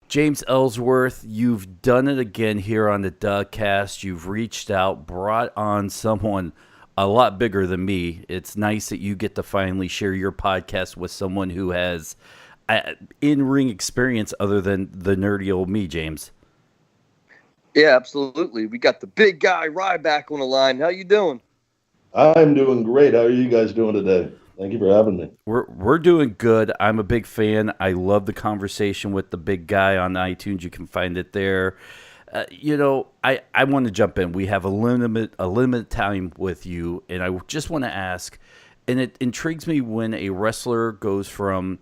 James Ellsworth, you've done it again here on the Dougcast. You've reached out, brought on someone a lot bigger than me. It's nice that you get to finally share your podcast with someone who has in-ring experience other than the nerdy old me, James. Yeah, absolutely. We got the big guy Ryback on the line. How you doing? I'm doing great. How are you guys doing today? Thank you for having me. We're doing good. I'm a big fan. I love the conversation with the big guy on iTunes. You can find it there. I want to jump in. We have a limited time with you, and I just want to ask, and it intrigues me when a wrestler goes from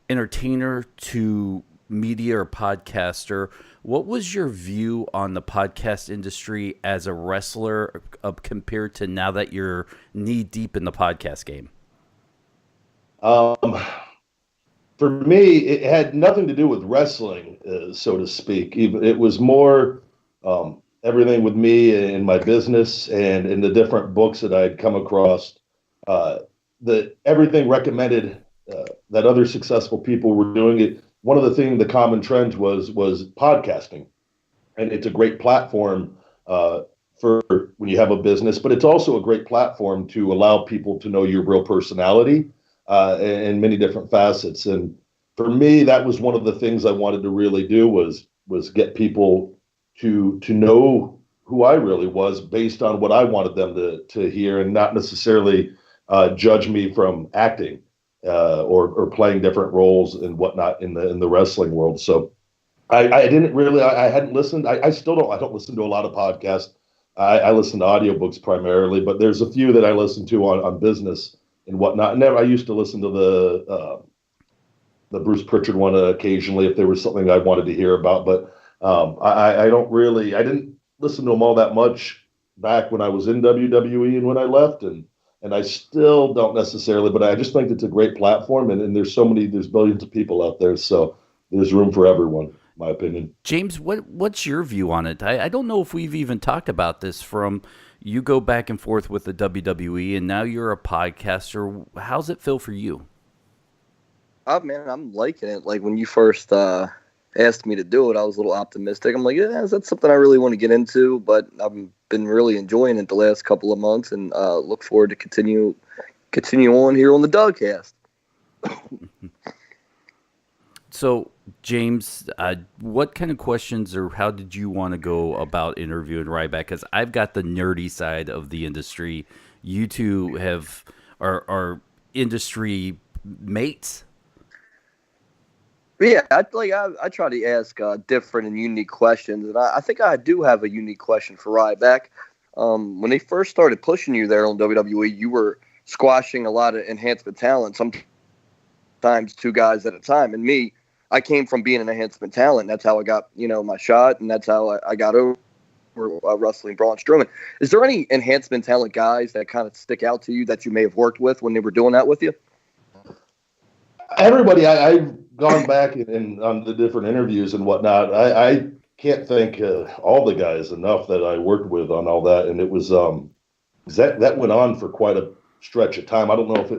entertainer to media or podcaster. What was your view on the podcast industry as a wrestler compared to now that you're knee deep in the podcast game? For me, it had nothing to do with wrestling, so to speak. It was more everything with me and my business and in the different books that I'd come across. That everything recommended that other successful people were doing it. One of the things, the common trends was podcasting, and it's a great platform for when you have a business, but it's also a great platform to allow people to know your real personality in many different facets. And for me, that was one of the things I wanted to really do was get people to know who I really was based on what I wanted them to hear, and not necessarily judge me from acting or playing different roles and whatnot in the wrestling world. So I hadn't listened. I still don't. I don't listen to a lot of podcasts. I listen to audiobooks primarily, but there's a few that I listen to on business and whatnot. And I used to listen to the Bruce Pritchard one occasionally if there was something I wanted to hear about. But I didn't listen to them all that much back when I was in WWE and when I left, and I still don't necessarily. But I just think it's a great platform, and there's billions of people out there, so there's room for everyone, in my opinion. James, what's your view on it? I don't know if we've even talked about this. From you go back and forth with the WWE, and now you're a podcaster. How's it feel for you? Oh, man, I'm liking it. Like, when you first asked me to do it, I was a little optimistic. I'm like, yeah, that's something I really want to get into, but I've been really enjoying it the last couple of months, and look forward to continue on here on the Dougcast. So, James, what kind of questions or how did you want to go about interviewing Ryback? Because I've got the nerdy side of the industry. You two are industry mates. Yeah, I try to ask different and unique questions, and I think I do have a unique question for Ryback. When they first started pushing you there on WWE, you were squashing a lot of enhancement talent, sometimes two guys at a time. And me, I came from being an enhancement talent. That's how I got, my shot, and that's how I got over wrestling Braun Strowman. Is there any enhancement talent guys that kind of stick out to you that you may have worked with when they were doing that with you? Everybody, I've gone back and on the different interviews and whatnot. I can't thank all the guys enough that I worked with on all that, and it was that went on for quite a stretch of time. I don't know if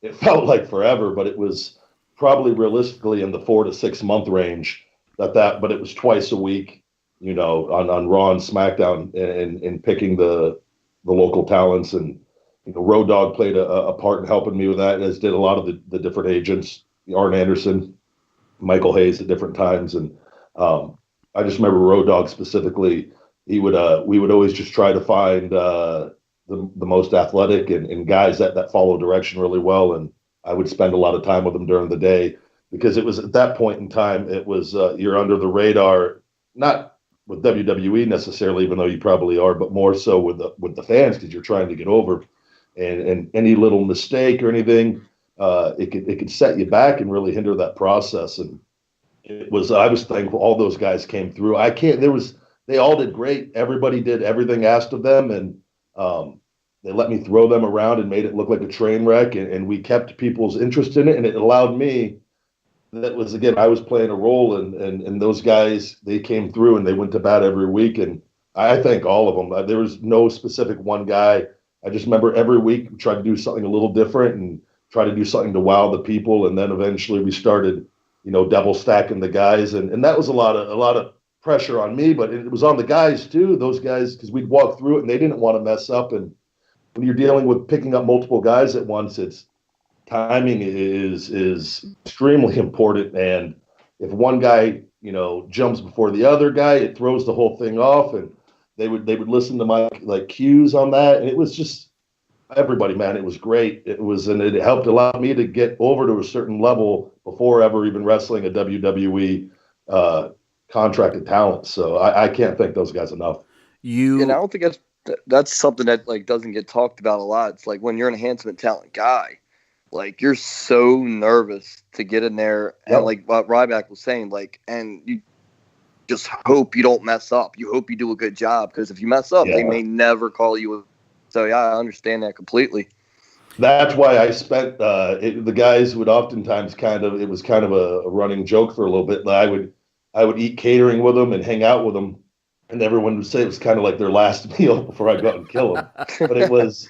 it felt like forever, but it was probably realistically in the 4 to 6 month range. But it was twice a week, on Raw and SmackDown, and picking the local talents. And Road Dogg played a part in helping me with that, as did a lot of the different agents, Arn Anderson, Michael Hayes at different times. And I just remember Road Dogg specifically. We would always just try to find the most athletic and guys that follow direction really well. And I would spend a lot of time with them during the day, because it was at that point in time, it was you're under the radar, not with WWE necessarily, even though you probably are, but more so with the fans, because you're trying to get over. And any little mistake or anything, it could set you back and really hinder that process. And I was thankful all those guys came through. They all did great. Everybody did everything asked of them, and they let me throw them around and made it look like a train wreck. And we kept people's interest in it, and it allowed me. That was, again, I was playing a role, and those guys, they came through and they went to bat every week. And I thank all of them. There was no specific one guy. I just remember every week we tried to do something a little different and try to do something to wow the people. And then eventually we started double stacking the guys, and that was a lot of pressure on me, but it was on the guys too. Those guys, because we'd walk through it and they didn't want to mess up. And when you're dealing with picking up multiple guys at once, it's timing is extremely important. And if one guy jumps before the other guy, it throws the whole thing off. And they would listen to my cues on that, and it was just everybody, man. It was great. And it helped allow me to get over to a certain level before ever even wrestling a WWE contracted talent. So I can't thank those guys enough. And I don't think that's something that doesn't get talked about a lot. It's like when you're an enhancement talent guy, you're so nervous to get in there, and like what Ryback was saying, and you just hope you don't mess up. You hope you do a good job, because if you mess up, they may never call you. So yeah, I understand that completely. That's why I spent the guys would oftentimes it was kind of a running joke for a little bit. I would eat catering with them and hang out with them, and everyone would say it was kind of like their last meal before I go out and kill them. But it was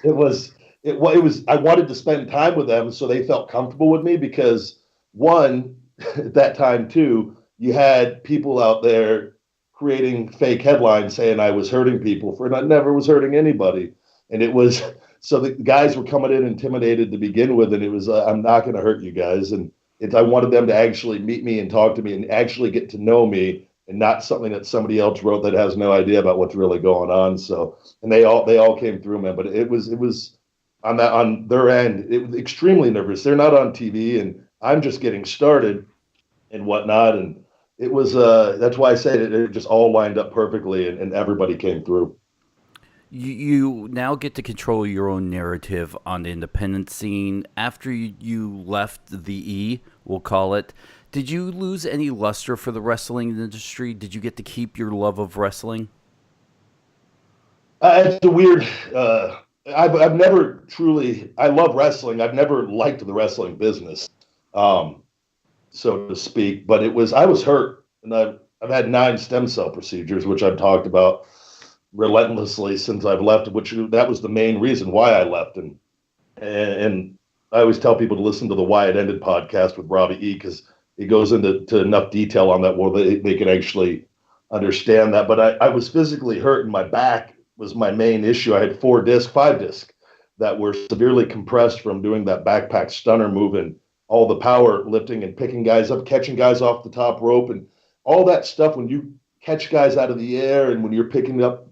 I wanted to spend time with them so they felt comfortable with me, because one, at that time too, you had people out there creating fake headlines saying I was hurting people, and I never was hurting anybody. And it was, so the guys were coming in intimidated to begin with, and it was, I'm not going to hurt you guys. And I wanted them to actually meet me and talk to me and actually get to know me, and not something that somebody else wrote that has no idea about what's really going on. So, and they all came through, man. But it was on their end, it was extremely nervous. They're not on TV, and I'm just getting started and whatnot. And it was, that's why I said it just all lined up perfectly, and everybody came through. You now get to control your own narrative on the independent scene. After you left the E, we'll call it, did you lose any luster for the wrestling industry? Did you get to keep your love of wrestling? It's a weird. I've never truly. I love wrestling. I've never liked the wrestling business, so to speak. But I was hurt, and I've had 9 stem cell procedures, which I've talked about relentlessly since I've left, which that was the main reason why I left. And I always tell people to listen to the Why It Ended podcast with Robbie E, because it goes into enough detail on that where they can actually understand that. But I was physically hurt, and my back was my main issue. I had 5 disc that were severely compressed from doing that backpack stunner move and all the power lifting and picking guys up, catching guys off the top rope, and all that stuff. When you catch guys out of the air, and when you're picking up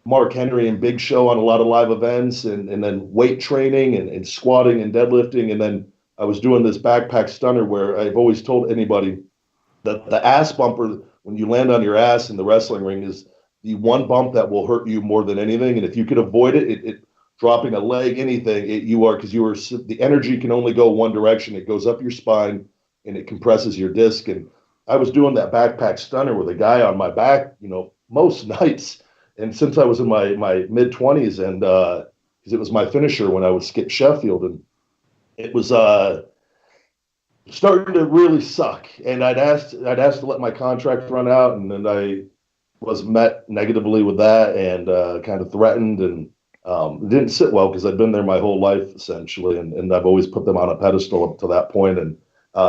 Mark Henry and Big Show on a lot of live events, and then weight training and squatting and deadlifting. And then I was doing this backpack stunner, where I've always told anybody that the ass bumper, when you land on your ass in the wrestling ring, is the one bump that will hurt you more than anything. And if you could avoid it, dropping a leg, anything, the energy can only go one direction. It goes up your spine and it compresses your disc. And I was doing that backpack stunner with a guy on my back, most nights. And since I was in my mid-20s, and because it was my finisher when I would skip Sheffield, and it was starting to really suck. And I'd asked to let my contract run out, and then I was met negatively with that, and kind of threatened, and it didn't sit well, because I'd been there my whole life essentially, and I've always put them on a pedestal up to that point. And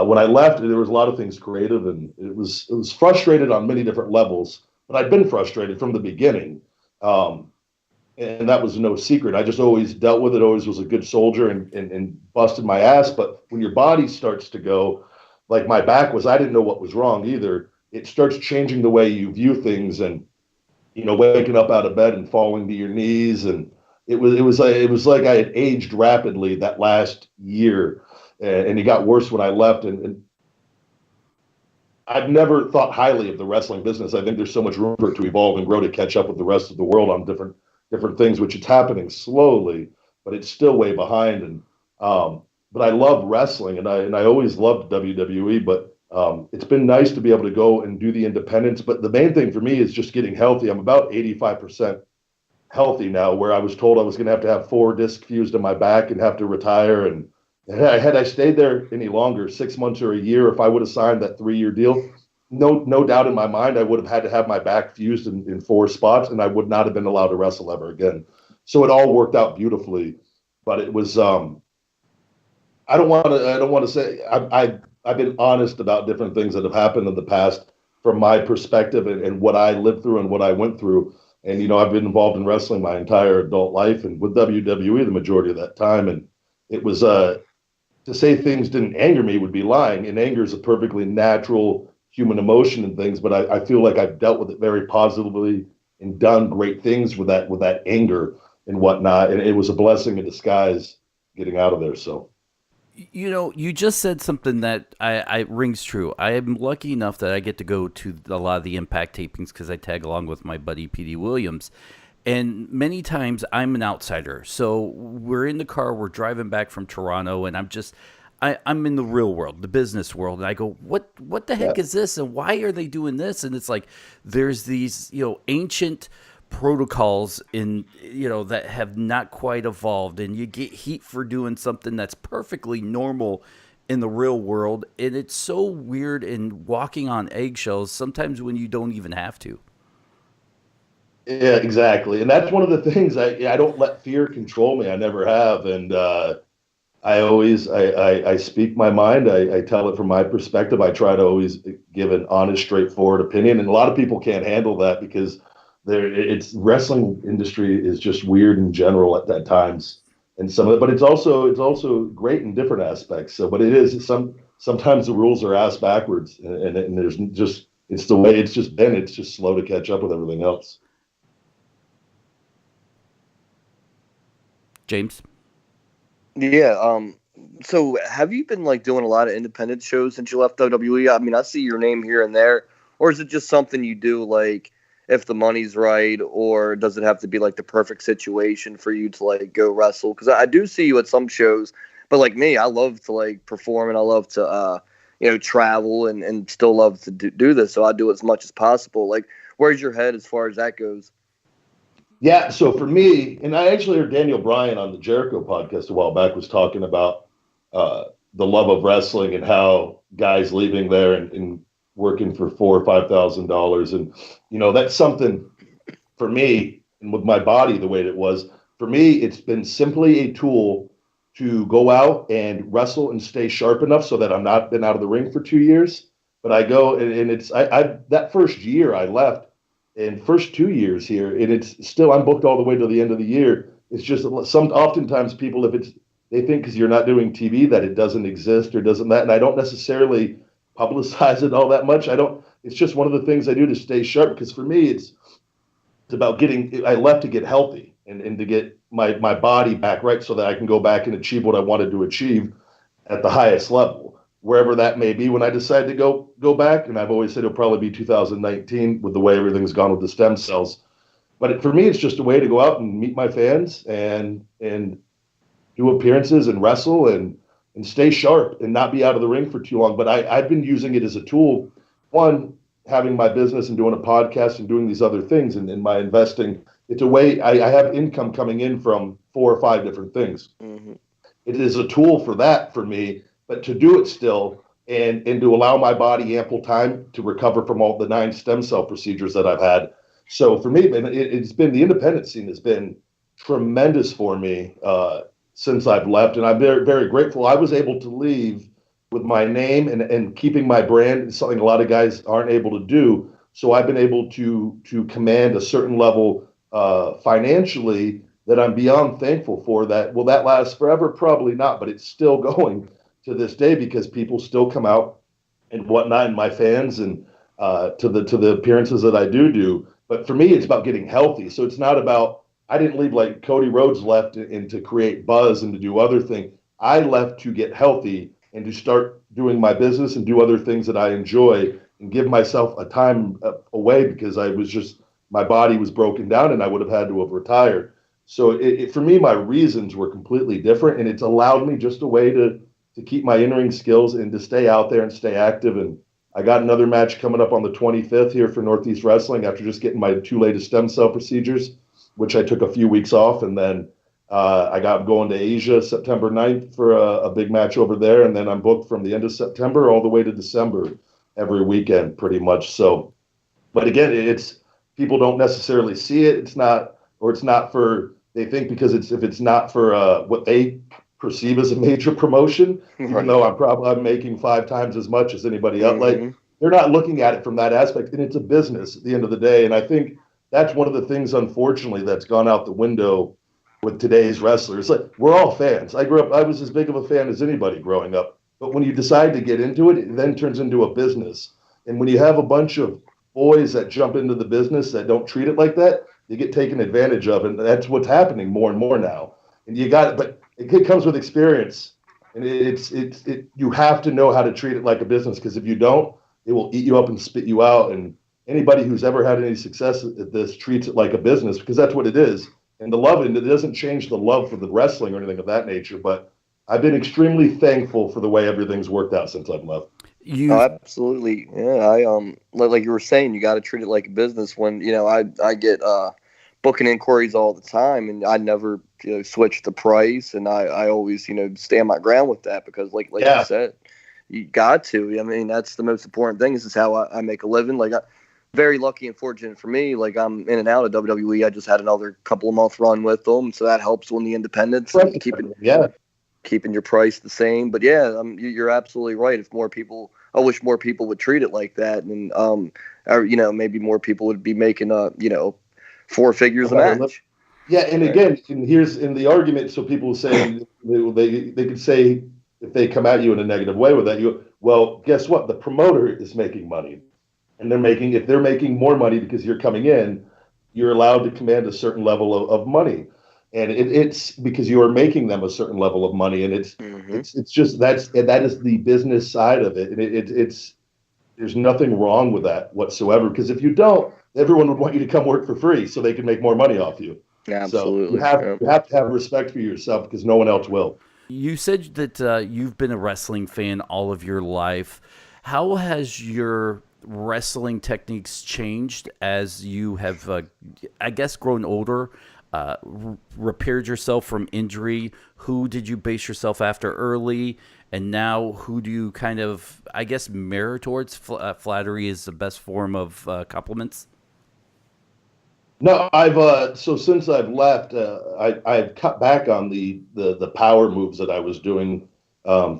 when I left, there was a lot of things creative, and it was frustrated on many different levels. But I'd been frustrated from the beginning, and that was no secret. I just always dealt with it, always was a good soldier, and busted my ass. But when your body starts to go, like my back was, I didn't know what was wrong either. It starts changing the way you view things, and waking up out of bed and falling to your knees, and it was like I had aged rapidly that last year, and it got worse when I left. And I've never thought highly of the wrestling business. I think there's so much room for it to evolve and grow to catch up with the rest of the world on different things, which it's happening slowly, but it's still way behind. And but I love wrestling, and I always loved WWE. But it's been nice to be able to go and do the independents. But the main thing for me is just getting healthy. I'm about 85% healthy now, where I was told I was going to have 4 discs fused in my back and have to retire. And had I stayed there any longer, 6 months or a year, if I would have signed that 3-year deal, no doubt in my mind, I would have had to have my back fused in 4 spots, and I would not have been allowed to wrestle ever again. So it all worked out beautifully. But it was, I don't want to say, I been honest about different things that have happened in the past from my perspective and what I lived through and what I went through. And, I've been involved in wrestling my entire adult life and with WWE the majority of that time. And it was, to say things didn't anger me would be lying. And anger is a perfectly natural human emotion and things, but I feel like I've dealt with it very positively and done great things with that anger and whatnot. And it was a blessing in disguise getting out of there. So. You just said something that I rings true. I am lucky enough that I get to go to a lot of the Impact tapings because I tag along with my buddy P.D. Williams. And many times I'm an outsider. So we're in the car, we're driving back from Toronto, and I'm in the real world, the business world. And I go, what the heck is this? And why are they doing this? And it's like, there's these, ancient protocols that have not quite evolved, and you get heat for doing something that's perfectly normal in the real world. And it's so weird and walking on eggshells sometimes when you don't even have to. Yeah, exactly. And that's one of the things I don't let fear control me. I never have. And I always I speak my mind. I tell it from my perspective. I try to always give an honest, straightforward opinion. And a lot of people can't handle that because it's wrestling industry is just weird in general at times. And some of it, but it's also great in different aspects. So, but it is sometimes the rules are ass backwards, and there's just it's the way it's just been. It's just slow to catch up with everything else. James? Yeah. So have you been doing a lot of independent shows since you left WWE? I mean, I see your name here and there, or is it just something you do if the money's right, or does it have to be the perfect situation for you to go wrestle? Because I do see you at some shows, but me, I love to perform and I love to travel and still love to do this. So I do as much as possible. Where's your head as far as that goes? Yeah, so for me, and I actually heard Daniel Bryan on the Jericho podcast a while back was talking about the love of wrestling and how guys leaving there and working for $4,000 or $5,000, and that's something for me. And with my body the way it was, for me, it's been simply a tool to go out and wrestle and stay sharp enough so that I'm not been out of the ring for 2 years. But I go and it's I that first year I left. And first 2 years here, and it's still I'm booked all the way to the end of the year. It's just oftentimes people, they think because you're not doing TV that it doesn't exist or doesn't that, and I don't necessarily publicize it all that much. It's just one of the things I do to stay sharp, because for me it's about I left to get healthy and to get my body back right so that I can go back and achieve what I wanted to achieve at the highest level, wherever that may be when I decide to go back. And I've always said it'll probably be 2019 with the way everything's gone with the stem cells. But for me, it's just a way to go out and meet my fans and do appearances and wrestle and stay sharp and not be out of the ring for too long. But I've been using it as a tool, one, having my business and doing a podcast and doing these other things and in my investing. It's a way I have income coming in from 4 or 5 different things. Mm-hmm. It is a tool for that for me. But to do it still and to allow my body ample time to recover from all the 9 stem cell procedures that I've had. So for me, it's been the independent scene has been tremendous for me since I've left. And I'm very, very grateful. I was able to leave with my name and keeping my brand, something a lot of guys aren't able to do. So I've been able to command a certain level financially that I'm beyond thankful for. That. Will that last forever? Probably not, but it's still going to this day because people still come out and whatnot, and my fans and to the appearances that I do. But for me, it's about getting healthy. So it's not about, I didn't leave like Cody Rhodes left and to create buzz and to do other things. I left to get healthy and to start doing my business and do other things that I enjoy and give myself a time away because my body was broken down and I would have had to have retired. So for me, my reasons were completely different, and it's allowed me just a way to keep my in-ring skills and to stay out there and stay active. And I got another match coming up on the 25th here for Northeast Wrestling after just getting my 2 latest stem cell procedures, which I took a few weeks off. And then I got going to Asia September 9th for a big match over there. And then I'm booked from the end of September all the way to December every weekend pretty much. So, but again, people don't necessarily see it. They think because if it's not for what they perceive as a major promotion, even Right. though I'm making 5 times as much as anybody else. Like, Mm-hmm. they're not looking at it from that aspect, and it's a business at the end of the day. And I think that's one of the things, unfortunately, that's gone out the window with today's wrestlers. Like, we're all fans. I was as big of a fan as anybody growing up. But when you decide to get into it, it then turns into a business. And when you have a bunch of boys that jump into the business that don't treat it like that, they get taken advantage of. And that's what's happening more and more now. And you got it, but it comes with experience. And you have to know how to treat it like a business, because if you don't, it will eat you up and spit you out. And anybody who's ever had any success at this treats it like a business, because that's what it is. And the love, and it doesn't change the love for the wrestling or anything of that nature. But I've been extremely thankful for the way everything's worked out since I've left. Oh, absolutely. Yeah, I like you were saying, you got to treat it like a business. When I get booking inquiries all the time, and I never switch the price, and I always stand my ground with that, because like Yeah. you said, you got to. I mean, that's the most important thing. This is how I make a living. Like, very lucky and fortunate for me. Like, I'm in and out of WWE. I just had another couple of month run with them, so that helps on the independents and keeping your price the same. But yeah, you're absolutely right. If more people, I wish more people would treat it like that, and maybe more people would be making 4 figures a match. Yeah, and again, here's in the argument. So people say they could say, if they come at you in a negative way with that, well, guess what? The promoter is making money, and if they're making more money because you're coming in, you're allowed to command a certain level of money. And it's because you are making them a certain level of money, and it's just that is the business side of it, and it's there's nothing wrong with that whatsoever, because if you don't, everyone would want you to come work for free so they can make more money off you. Absolutely. So you have to have respect for yourself, because no one else will. You said that you've been a wrestling fan all of your life. How has your wrestling techniques changed as you have, I guess, grown older? Repaired yourself from injury? Who did you base yourself after early? And now who do you kind of, I guess, mirror towards? Flattery is the best form of compliments? No, so since I've left, I've cut back on the power moves that I was doing,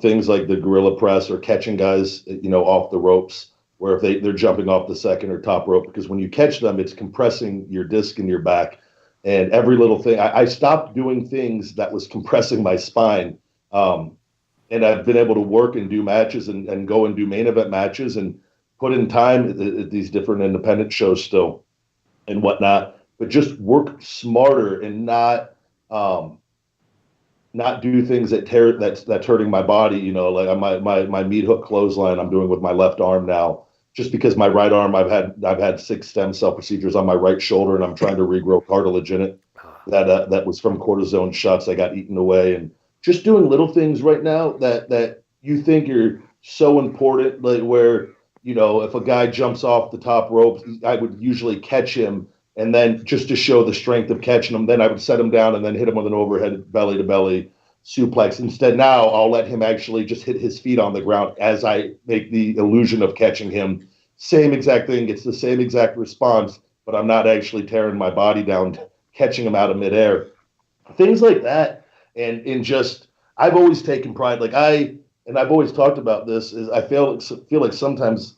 things like the gorilla press or catching guys, off the ropes, where if they're jumping off the second or top rope, because when you catch them, it's compressing your disc in your back. And every little thing, I stopped doing things that was compressing my spine. And I've been able to work and do matches and go and do main event matches and put in time at these different independent shows still and whatnot, but just work smarter and not do things that's hurting my body. Like my meat hook clothesline I'm doing with my left arm now, just because my right arm, I've had 6 stem cell procedures on my right shoulder, and I'm trying to regrow cartilage in it. That was from cortisone shots that got eaten away, and just doing little things right now that you think are so important, like where if a guy jumps off the top rope, I would usually catch him, and then just to show the strength of catching him, then I would set him down and then hit him with an overhead belly to belly suplex. Instead, now I'll let him actually just hit his feet on the ground as I make the illusion of catching him. Same exact thing. It's the same exact response, but I'm not actually tearing my body down, catching him out of midair. Things like that. And just, I've always taken pride. I've always talked about this, is I feel like sometimes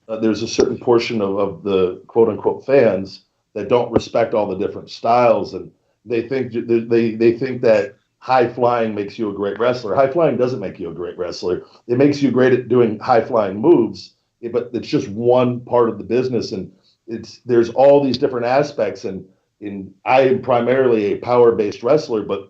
there's a certain portion of the quote unquote fans that don't respect all the different styles. And they think that high flying makes you a great wrestler. High flying doesn't make you a great wrestler. It makes you great at doing high flying moves, but it's just one part of the business, and there's all these different aspects. And I am primarily a power based wrestler, but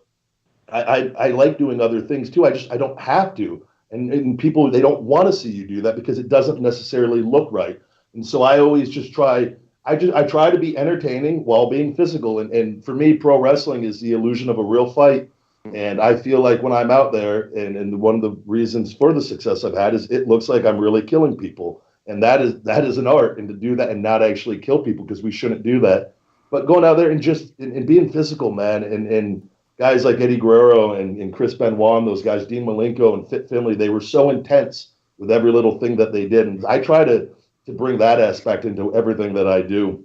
I like doing other things too. I don't have to, and people, they don't want to see you do that because it doesn't necessarily look right. And so I always just try. I try to be entertaining while being physical, and for me, pro wrestling is the illusion of a real fight. And I feel like when I'm out there, and one of the reasons for the success I've had is it looks like I'm really killing people. And that is an art, and to do that and not actually kill people, because we shouldn't do that. But going out there and just and being physical, man, and guys like Eddie Guerrero and Chris Benoit, and those guys, Dean Malenko and Fit Finley, they were so intense with every little thing that they did. And I try to bring that aspect into everything that I do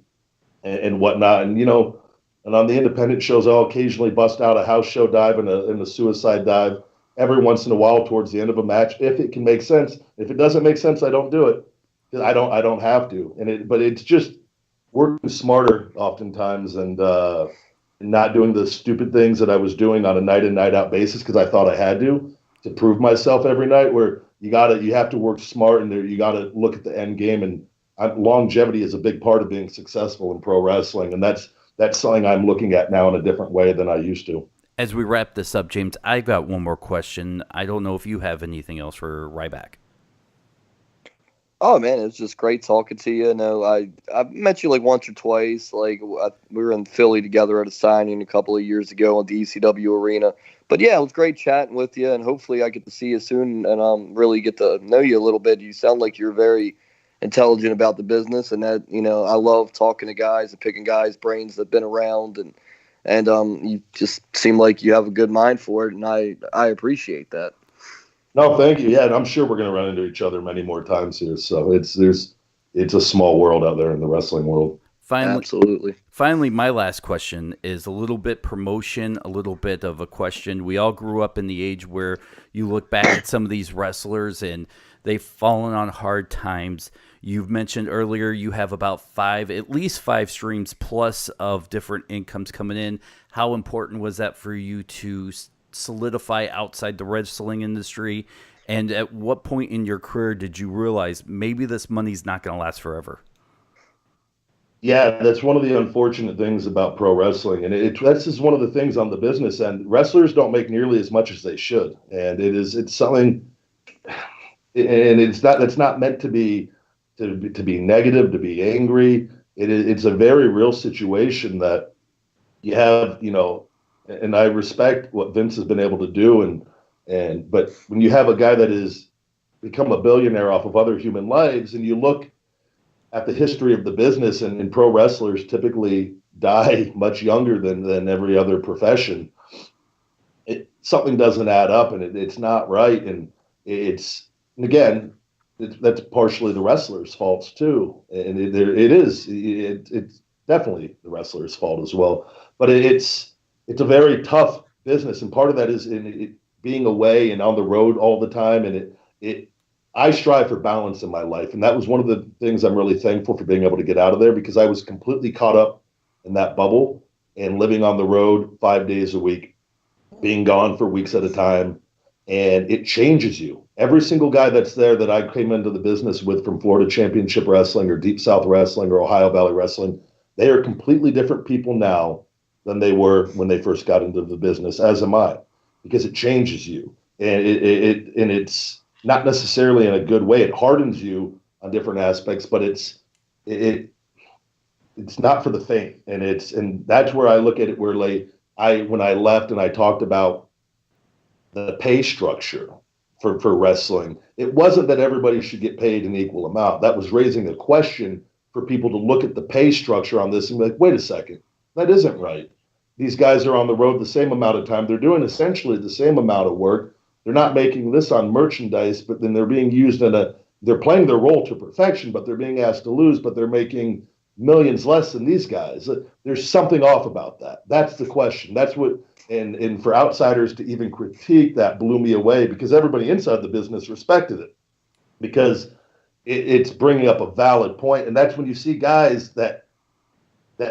and whatnot. And on the independent shows, I'll occasionally bust out a house show dive and a suicide dive. every once in a while towards the end of a match if it can make sense. If it doesn't make sense, I don't do it. I don't have to. But it's just working smarter oftentimes and not doing the stupid things that I was doing on a night in, night out basis because I thought I had to prove myself every night. Where you have to work smart and you got to look at the end game. And longevity is a big part of being successful in pro wrestling, and that's something I'm looking at now in a different way than I used to. As we wrap this up, James, I've got one more question. I don't know if you have anything else for Ryback. Oh man, it's just great talking to you. No, I met you like once or twice. Like we were in Philly together at a signing a couple of years ago at the ECW arena. But yeah, it was great chatting with you, and hopefully I get to see you soon and really get to know you a little bit. You sound like you're very intelligent about the business, and that I love talking to guys and picking guys' brains that've been around, and you just seem like you have a good mind for it, and I appreciate that. No, thank you. Yeah, and I'm sure we're going to run into each other many more times here. So it's a small world out there in the wrestling world. Absolutely. Finally, my last question is a little bit promotion, a little bit of a question. We all grew up in the age where you look back at some of these wrestlers and they've fallen on hard times. You've mentioned earlier you have about at least five streams plus of different incomes coming in. How important was that for you to solidify outside the wrestling industry? And at what point in your career did you realize maybe this money's not going to last forever? Yeah, that's one of the unfortunate things about pro wrestling, and that's just one of the things on the business end. Wrestlers don't make nearly as much as they should, and it's something, and it's not meant to be negative, to be angry. It's a very real situation that you have, and I respect what Vince has been able to do, but when you have a guy that has become a billionaire off of other human lives, and you look at the history of the business, and pro wrestlers typically die much younger than every other profession, something doesn't add up, and it's not right, and that's partially the wrestlers' faults too, and it's definitely the wrestlers' fault as well. But it's a very tough business, and part of that is in being away and on the road all the time, and I strive for balance in my life, and that was one of the things I'm really thankful for being able to get out of there, because I was completely caught up in that bubble and living on the road 5 days a week, being gone for weeks at a time, and it changes you. Every single guy that's there that I came into the business with from Florida Championship Wrestling or Deep South Wrestling or Ohio Valley Wrestling, they are completely different people now than they were when they first got into the business, as am I, because it changes you, and it's not necessarily in a good way. It hardens you on different aspects, but it's not for the faint. And that's where I look at it. Where when I left and I talked about the pay structure for wrestling, it wasn't that everybody should get paid an equal amount. That was raising a question for people to look at the pay structure on this and be like, wait a second, that isn't right. These guys are on the road the same amount of time. They're doing essentially the same amount of work. They're not making this on merchandise, but then they're being used they're playing their role to perfection, but they're being asked to lose, but they're making millions less than these guys. There's something off about that. That's the question. That's what, and for outsiders to even critique that blew me away, because everybody inside the business respected it, because it's bringing up a valid point. And that's when you see guys that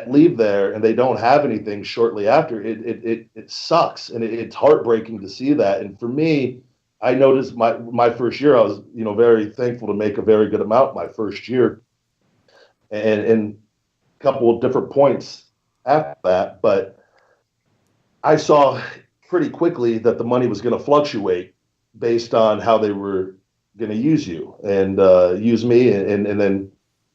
leave there and they don't have anything shortly after. It sucks, and it's heartbreaking to see that. And for me, I noticed my first year, I was very thankful to make a very good amount my first year, and a couple of different points after that. But I saw pretty quickly that the money was going to fluctuate based on how they were going to use you and use me, and then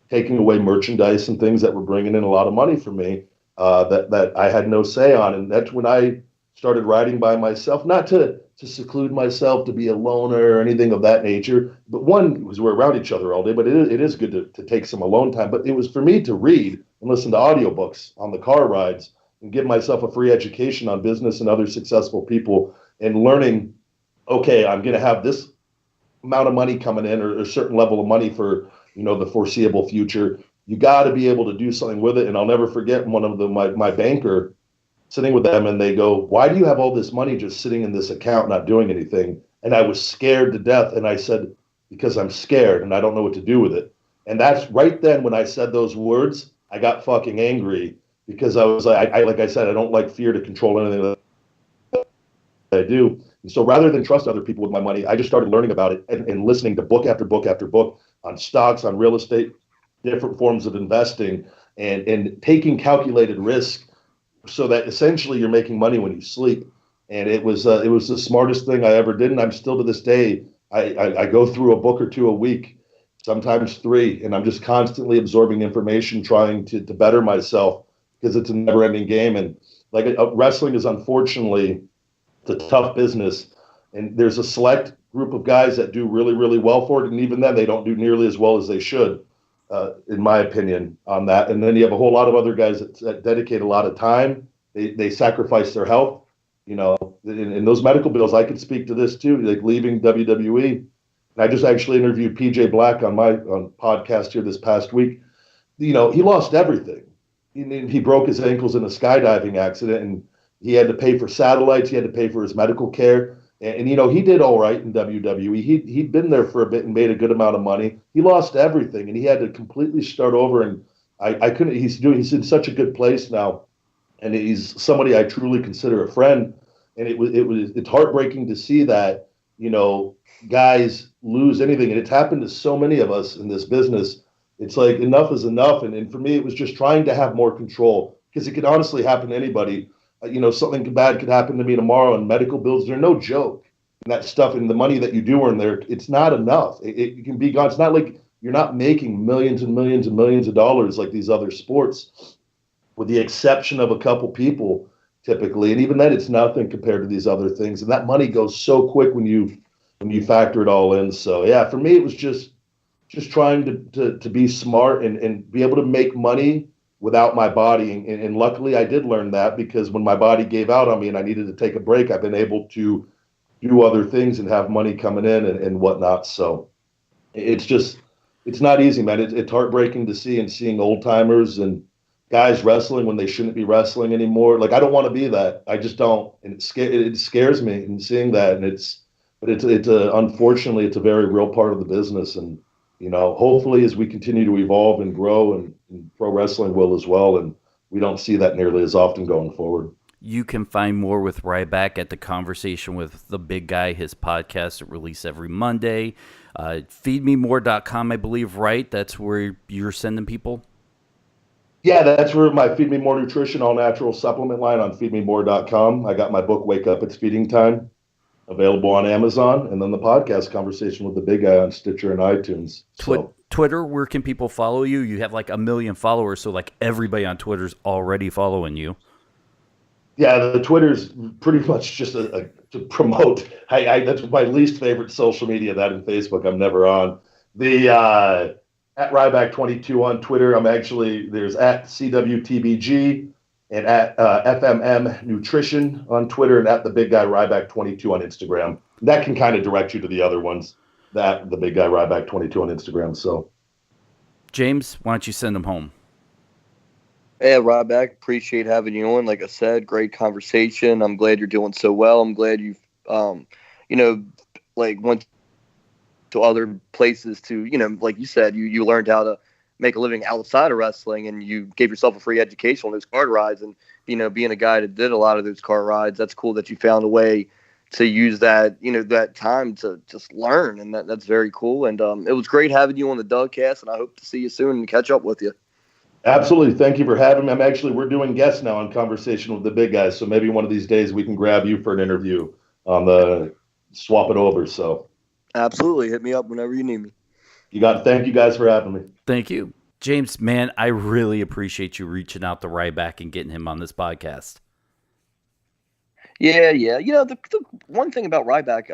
taking away merchandise and things that were bringing in a lot of money for me that I had no say on. And that's when I started riding by myself, not to seclude myself, to be a loner or anything of that nature. But one, because we're around each other all day, but it is good to take some alone time. But it was for me to read and listen to audiobooks on the car rides and give myself a free education on business and other successful people, and learning, okay, I'm going to have this amount of money coming in, or a certain level of money for the foreseeable future. You got to be able to do something with it. And I'll never forget, one of my banker sitting with them, and they go, "Why do you have all this money just sitting in this account, not doing anything?" And I was scared to death. And I said, "Because I'm scared and I don't know what to do with it." And that's right then when I said those words, I got fucking angry because I was like I said, I don't like fear to control anything that I do. And so rather than trust other people with my money, I just started learning about it and listening to book after book after book on stocks, on real estate, different forms of investing, and taking calculated risk so that essentially you're making money when you sleep. And it was the smartest thing I ever did. And I'm still to this day, I go through a book or two a week, sometimes three, and I'm just constantly absorbing information, trying to better myself because it's a never ending game. And like wrestling is unfortunately, it's a tough business. And there's a select group of guys that do really, really well for it. And even then, they don't do nearly as well as they should, in my opinion, on that. And then you have a whole lot of other guys that dedicate a lot of time. They sacrifice their health, and those medical bills. I could speak to this too, like leaving WWE. And I just actually interviewed PJ Black on my podcast here this past week. He lost everything. He broke his ankles in a skydiving accident, and he had to pay for satellites. He had to pay for his medical care. And he did all right in WWE. He'd been there for a bit and made a good amount of money. He lost everything, and he had to completely start over. And I couldn't. He's in such a good place now, and he's somebody I truly consider a friend. And it's heartbreaking to see that guys lose anything, and it's happened to so many of us in this business. It's like enough is enough, and for me, it was just trying to have more control because it could honestly happen to anybody. Something bad could happen to me tomorrow, and medical bills, they're no joke. And that stuff and the money that you do earn there, it's not enough. It can be gone. It's not like you're not making millions and millions and millions of dollars like these other sports, with the exception of a couple people typically. And even then, it's nothing compared to these other things. And that money goes so quick when you factor it all in. So yeah, for me, it was just trying to be smart and be able to make money without my body. And luckily I did learn that, because when my body gave out on me and I needed to take a break, I've been able to do other things and have money coming in and whatnot. So it's not easy, man. It's heartbreaking to seeing old timers and guys wrestling when they shouldn't be wrestling anymore. Like, I don't want to be that. I just don't. And it scares me in seeing that. And unfortunately, it's a very real part of the business. And, hopefully as we continue to evolve and grow, and pro wrestling will as well, and we don't see that nearly as often going forward. You can find more with Ryback at The Conversation with the Big Guy, his podcast that releases every Monday. Feedmemore.com, I believe, right? That's where you're sending people? Yeah, that's where my Feed Me More Nutrition all natural supplement line on feedmemore.com. I got my book, Wake Up, It's Feeding Time, available on Amazon, and then the podcast Conversation with the Big Guy on Stitcher and iTunes. Twitter, where can people follow you? You have like 1 million followers, so like everybody on Twitter's already following you. Yeah, the Twitter's pretty much just to promote. That's my least favorite social media, that and Facebook. I'm never on. The at Ryback22 on Twitter. There's at CWTBG and at FMM Nutrition on Twitter, and at the Big Guy Ryback22 on Instagram. That can kind of direct you to the other ones. That the Big Guy Ryback22 on Instagram. So, James, why don't you send them home? Yeah, Ryback, appreciate having you on. Like I said, great conversation. I'm glad you're doing so well. I'm glad you've, went to other places to, like you said, you learned how to make a living outside of wrestling, and you gave yourself a free education on those car rides. And, being a guy that did a lot of those car rides, that's cool that you found a way to use that, that time to just learn. And that's very cool. And it was great having you on the Dougcast, and I hope to see you soon and catch up with you. Absolutely. Thank you for having me. We're doing guests now on Conversation with the Big Guys. So maybe one of these days we can grab you for an interview on the swap it over. So absolutely. Hit me up whenever you need me. Thank you guys for having me. Thank you. James, man, I really appreciate you reaching out to Ryback and getting him on this podcast. Yeah. The one thing about Ryback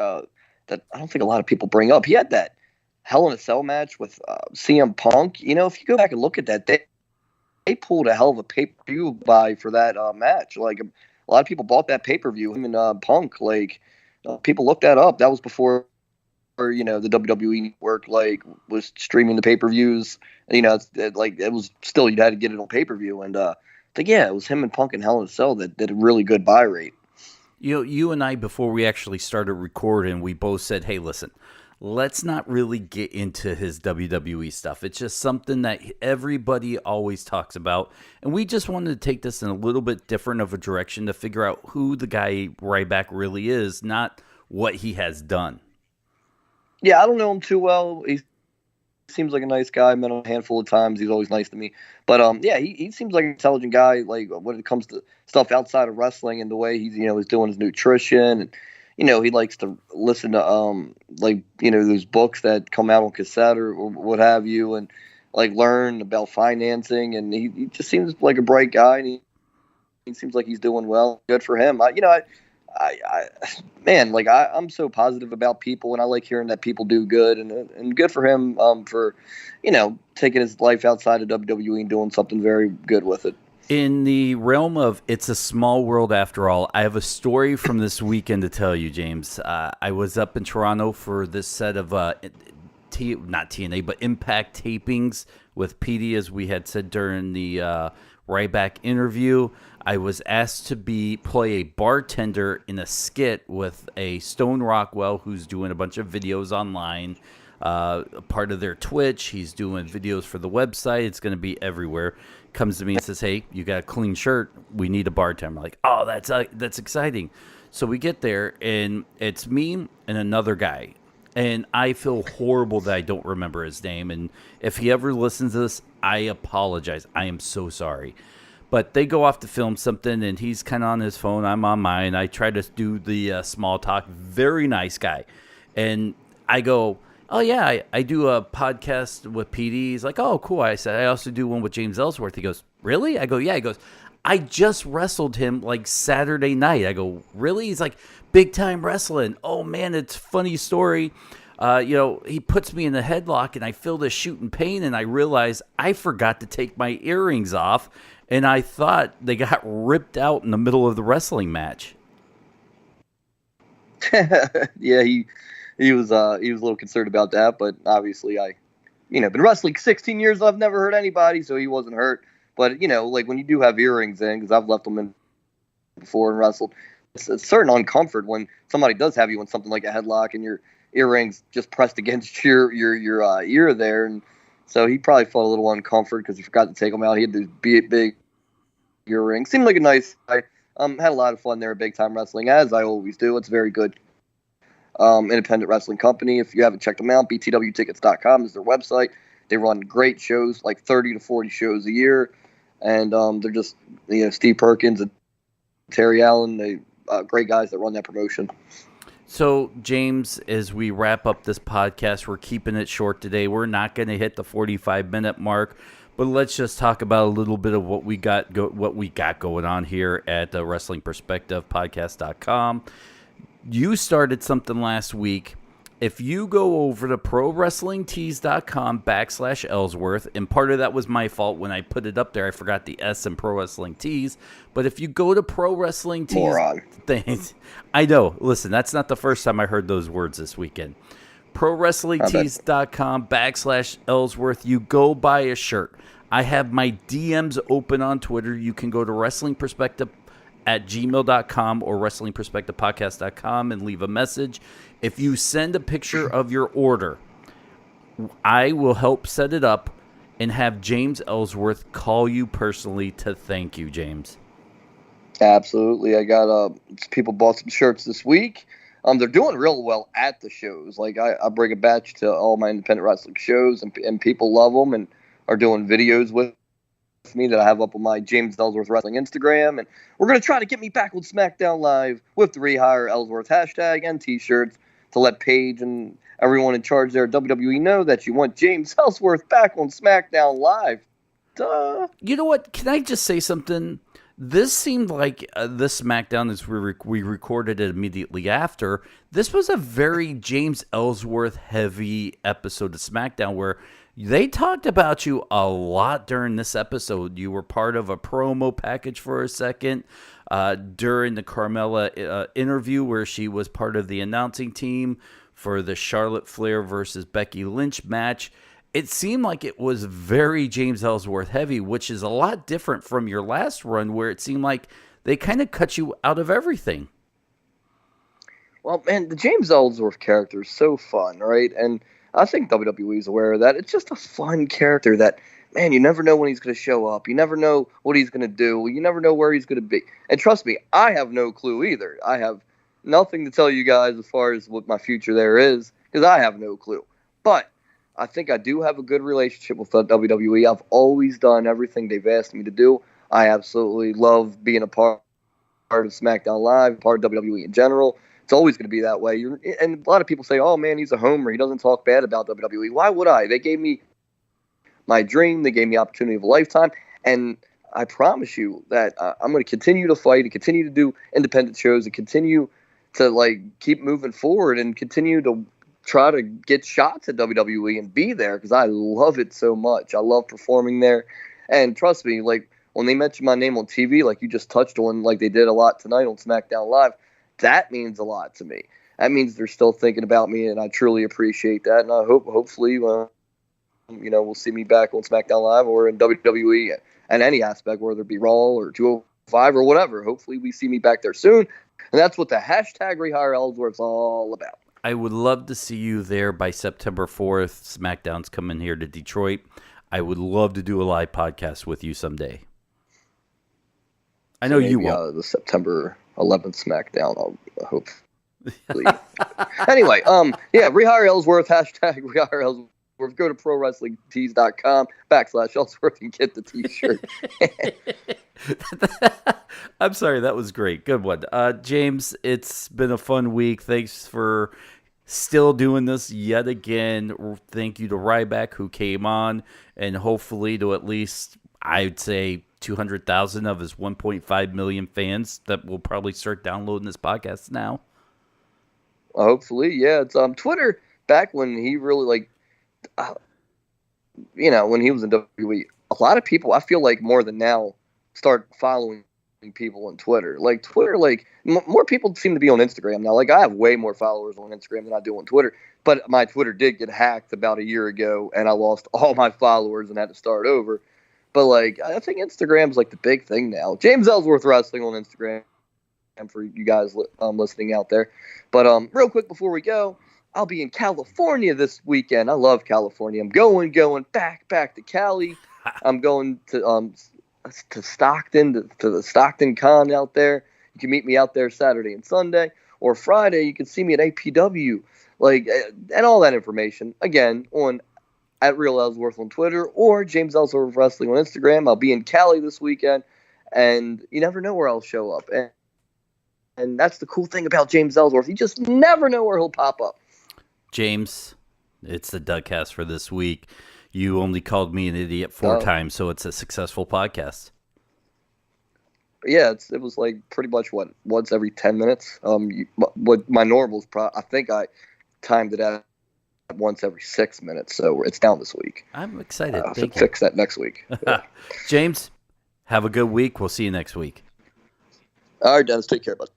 that I don't think a lot of people bring up, he had that Hell in a Cell match with CM Punk. If you go back and look at that, they pulled a hell of a pay-per-view buy for that match. Like, a lot of people bought that pay-per-view. Him and Punk, people looked that up. That was before, the WWE network was streaming the pay-per-views. It was still, you had to get it on pay-per-view. And think, yeah, it was him and Punk and Hell in a Cell that did a really good buy rate. You know, you and I, before we actually started recording, we both said, hey, listen, let's not really get into his WWE stuff. It's just something that everybody always talks about. And we just wanted to take this in a little bit different of a direction to figure out who the guy Ryback really is, not what he has done. Yeah, I don't know him too well. He seems like a nice guy. I met him a handful of times. He's always nice to me. But yeah, he seems like an intelligent guy. Like when it comes to stuff outside of wrestling and the way he's he's doing his nutrition, and he likes to listen to those books that come out on cassette or what have you, and like learn about financing. And he just seems like a bright guy, and he seems like he's doing well. Good for him. I'm so positive about people, and I like hearing that people do good, and good for him for taking his life outside of WWE and doing something very good with it. In the realm of it's a small world after all, I have a story from this weekend to tell you, James. I was up in Toronto for this set of not TNA, but Impact tapings with PD, as we had said during the Ryback interview. I was asked to play a bartender in a skit with a Stone Rockwell, who's doing a bunch of videos online, part of their Twitch. He's doing videos for the website. It's going to be everywhere. Comes to me and says, hey, you got a clean shirt. We need a bartender. I'm like, oh, that's exciting. So we get there, and it's me and another guy. And I feel horrible that I don't remember his name. And if he ever listens to this, I apologize. I am so sorry. But they go off to film something, and he's kind of on his phone. I'm on mine. I try to do the small talk. Very nice guy. And I go, oh, yeah, I do a podcast with PD. He's like, oh, cool. I said, I also do one with James Ellsworth. He goes, really? I go, yeah. He goes, I just wrestled him like Saturday night. I go, really? He's like, big time wrestling. Oh, man, it's a funny story. He puts me in a headlock, and I feel this shooting pain, and I realize I forgot to take my earrings off. And I thought they got ripped out in the middle of the wrestling match. Yeah, he was a little concerned about that, but obviously been wrestling 16 years. I've never hurt anybody, so he wasn't hurt. But like when you do have earrings in, because I've left them in before and wrestled, it's a certain uncomfort when somebody does have you in something like a headlock and your earrings just pressed against your ear there, and so he probably felt a little uncomfort because he forgot to take them out. He had these big earrings. Seemed like a nice guy. Had a lot of fun there at Big Time Wrestling, as I always do. It's a very good independent wrestling company. If you haven't checked them out, btwtickets.com is their website. They run great shows, like 30 to 40 shows a year, and they're just Steve Perkins and Terry Allen. They great guys that run that promotion. So, James, as we wrap up this podcast, we're keeping it short today. We're not going to hit the 45-minute mark, but let's just talk about a little bit of what we got going on here at the Wrestling Perspective Podcast.com. You started something last week. If you go over to ProWrestlingTees.com/Ellsworth, and part of that was my fault when I put it up there. I forgot the S in Pro Wrestling Tees. But if you go to Pro Wrestling Tees, things, I know. Listen, that's not the first time I heard those words this weekend. ProWrestlingTees.com/Ellsworth. You go buy a shirt. I have my DMs open on Twitter. You can go to Wrestling Perspective at gmail.com or wrestlingperspectivepodcast.com and leave a message. If you send a picture of your order, I will help set it up and have James Ellsworth call you personally to thank you, James. Absolutely. I got people bought some shirts this week. They're doing real well at the shows. Like I bring a batch to all my independent wrestling shows, and people love them and are doing videos with me that I have up on my James Ellsworth Wrestling Instagram, and we're going to try to get me back on SmackDown Live with the Rehire Ellsworth hashtag and t-shirts to let Paige and everyone in charge there at WWE know that you want James Ellsworth back on SmackDown Live. Duh. You know what? Can I just say something? This seemed like this SmackDown, as we recorded it immediately after, this was a very James Ellsworth heavy episode of SmackDown where they talked about you a lot during this episode. You were part of a promo package for a second during the Carmella interview where she was part of the announcing team for the Charlotte Flair versus Becky Lynch match. it seemed like it was very James Ellsworth heavy, which is a lot different from your last run where it seemed like they kind of cut you out of everything. Well, man, the James Ellsworth character is so fun, right? And I think WWE is aware of that. It's just a fun character that, man, you never know when he's going to show up. You never know what he's going to do. You never know where he's going to be. And trust me, I have no clue either. I have nothing to tell you guys as far as what my future there is, because I have no clue. But I think I do have a good relationship with the WWE. I've always done everything they've asked me to do. I absolutely love being a part of SmackDown Live, part of WWE in general. It's always going to be that way. And a lot of people say, oh, man, he's a homer. He doesn't talk bad about WWE. Why would I? They gave me my dream. They gave me opportunity of a lifetime. And I promise you that I'm going to continue to fight and continue to do independent shows and continue to keep moving forward and continue to try to get shots at WWE and be there because I love it so much. I love performing there. And trust me, when they mention my name on TV, like you just touched on, like they did a lot tonight on SmackDown Live, that means a lot to me. That means they're still thinking about me, and I truly appreciate that. And I hopefully, we'll see me back on SmackDown Live or in WWE in any aspect, whether it be Raw or 205 or whatever. Hopefully we see me back there soon. And that's what the hashtag Rehire Ellsworth is all about. I would love to see you there by September 4th. SmackDown's coming here to Detroit. I would love to do a live podcast with you someday. I know you won't. The September 11th SmackDown, I hope. Anyway, Rehire Ellsworth, hashtag Rehire Ellsworth. Go to ProWrestlingTees.com/Ellsworth and get the t-shirt. I'm sorry, that was great. Good one. James, it's been a fun week. Thanks for still doing this yet again. Thank you to Ryback who came on, and hopefully to at least, I'd say, 200,000 of his 1.5 million fans that will probably start downloading this podcast now. Hopefully, yeah. It's Twitter back when he really when he was in WWE. A lot of people, I feel like more than now, start following people on Twitter. Twitter, more people seem to be on Instagram now. I have way more followers on Instagram than I do on Twitter. But my Twitter did get hacked about a year ago, and I lost all my followers and had to start over. But I think Instagram's the big thing now. James Ellsworth Wrestling on Instagram for you guys listening out there. But real quick before we go, I'll be in California this weekend. I love California. I'm going back to Cali. I'm going to Stockton, to the Stockton Con out there. You can meet me out there Saturday and Sunday. Or Friday, you can see me at APW. And all that information, again, on at Real Ellsworth on Twitter or James Ellsworth Wrestling on Instagram. I'll be in Cali this weekend, and you never know where I'll show up. And that's the cool thing about James Ellsworth. You just never know where he'll pop up. James, it's the Dougcast for this week. You only called me an idiot 4 times, so it's a successful podcast. Yeah, it was pretty much once every 10 minutes. What my normal's I think I timed it at once every 6 minutes, so it's down this week. I'm excited. Thank you. Fix that next week. Yeah. James, have a good week. We'll see you next week. All right, Dennis. Take care, bud.